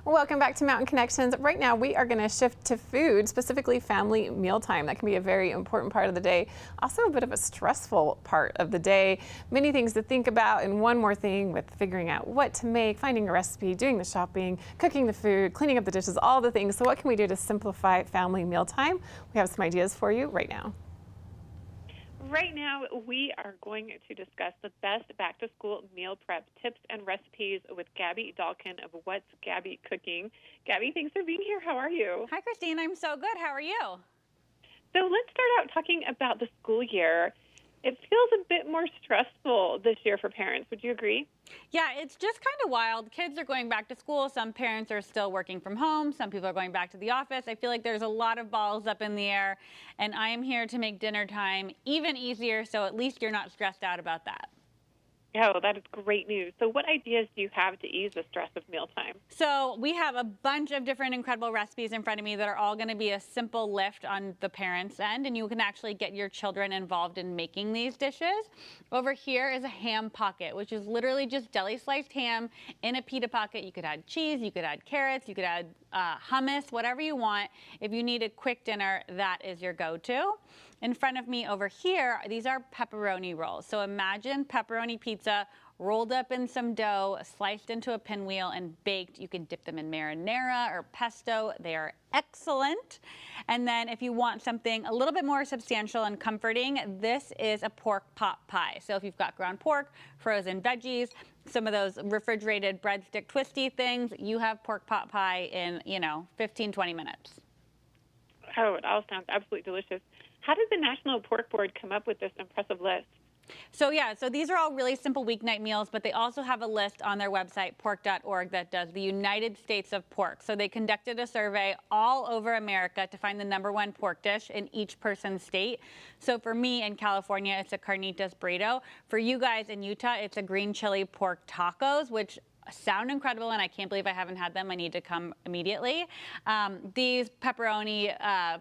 Welcome back to Mountain Connections. Right now we are going to shift to food, specifically family mealtime. That can be a very important part of the day. Also a bit of a stressful part of the day. Many things to think about, and one more thing with figuring out what to make, finding a recipe, doing the shopping, cooking the food, cleaning up the dishes, all the things. So what can we do to simplify family mealtime? We have some ideas for you right now. Right now, we are going to discuss the best back-to-school meal prep tips and recipes with Gaby Dalkin of What's Gaby Cooking. Gaby, thanks for being here. How are you? Hi, Christine. I'm so good. How are you? So let's start out talking about the school year. It feels a bit more stressful this year for parents. Would you agree? Yeah, it's just kind of wild. Kids are going back to school. Some parents are still working from home. Some people are going back to the office. I feel like there's a lot of balls up in the air, and I am here to make dinner time even easier, so at least you're not stressed out about that. Oh, that is great news. So what ideas do you have to ease the stress of mealtime? So we have a bunch of different incredible recipes in front of me that are all going to be a simple lift on the parents' end, and you can actually get your children involved in making these dishes. Over here is a ham pocket, which is literally just deli sliced ham in a pita pocket. You could add cheese, you could add carrots, you could add hummus, whatever you want. If you need a quick dinner, that is your go-to. In front of me over here, these are pepperoni rolls. So imagine pepperoni pizza rolled up in some dough, sliced into a pinwheel, and baked. You can dip them in marinara or pesto. They are excellent. And then if you want something a little bit more substantial and comforting, this is a pork pot pie. So if you've got ground pork, frozen veggies, some of those refrigerated breadstick twisty things, you have pork pot pie in, 15, 20 minutes. Oh, it all sounds absolutely delicious. How did the National Pork Board come up with this impressive list? So these are all really simple weeknight meals, but they also have a list on their website, pork.org, that does the United States of pork. So they conducted a survey all over America to find the #1 pork dish in each person's state. So for me in California, it's a carnitas burrito. For you guys in Utah, it's a green chili pork tacos, which sound incredible, and I can't believe I haven't had them. I need to come immediately. These pepperoni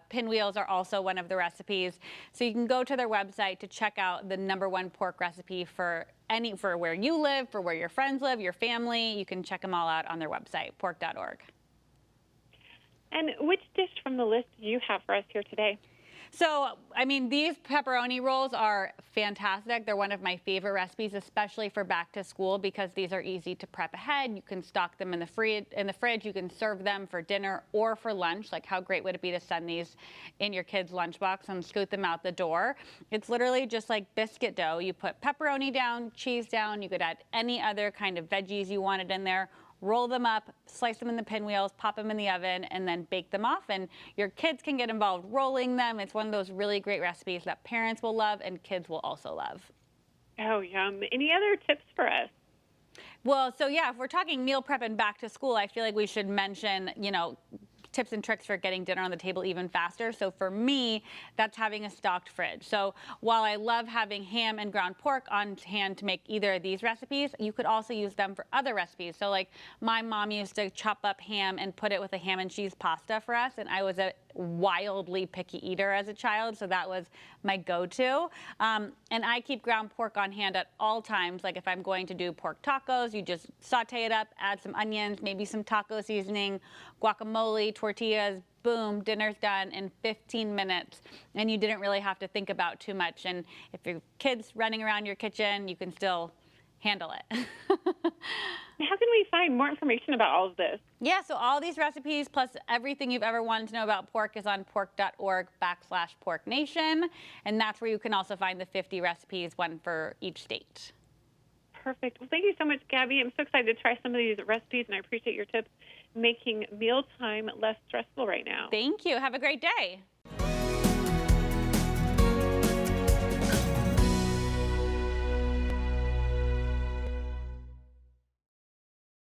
pinwheels are also one of the recipes. So you can go to their website to check out the #1 pork recipe for where you live, for where your friends live, your family. You can check them all out on their website, pork.org. And which dish from the list do you have for us here today? So, these pepperoni rolls are fantastic. They're one of my favorite recipes, especially for back to school, because these are easy to prep ahead. You can stock them in the fridge. You can serve them for dinner or for lunch. Like, how great would it be to send these in your kid's lunchbox and scoot them out the door? It's literally just like biscuit dough. You put pepperoni down, cheese down. You could add any other kind of veggies you wanted in there. Roll them up, slice them in the pinwheels, pop them in the oven, and then bake them off. And your kids can get involved rolling them. It's one of those really great recipes that parents will love and kids will also love. Oh, yum. Any other tips for us? Well, if we're talking meal prep and back to school, I feel like we should mention, tips and tricks for getting dinner on the table even faster. So for me, that's having a stocked fridge. So while I love having ham and ground pork on hand to make either of these recipes, you could also use them for other recipes. So like my mom used to chop up ham and put it with a ham and cheese pasta for us, and I was a wildly picky eater as a child, so that was my go-to. And I keep ground pork on hand at all times. Like if I'm going to do pork tacos, you just saute it up, add some onions, maybe some taco seasoning, guacamole, tortillas, boom, dinner's done in 15 minutes. And you didn't really have to think about too much. And if your kid's running around your kitchen, you can still handle it. How can we find more information about all of this? Yeah, so all these recipes plus everything you've ever wanted to know about pork is on pork.org/porknation. And that's where you can also find the 50 recipes, one for each state. Perfect. Well, thank you so much, Gaby. I'm so excited to try some of these recipes, and I appreciate your tips making mealtime less stressful right now. Thank you. Have a great day.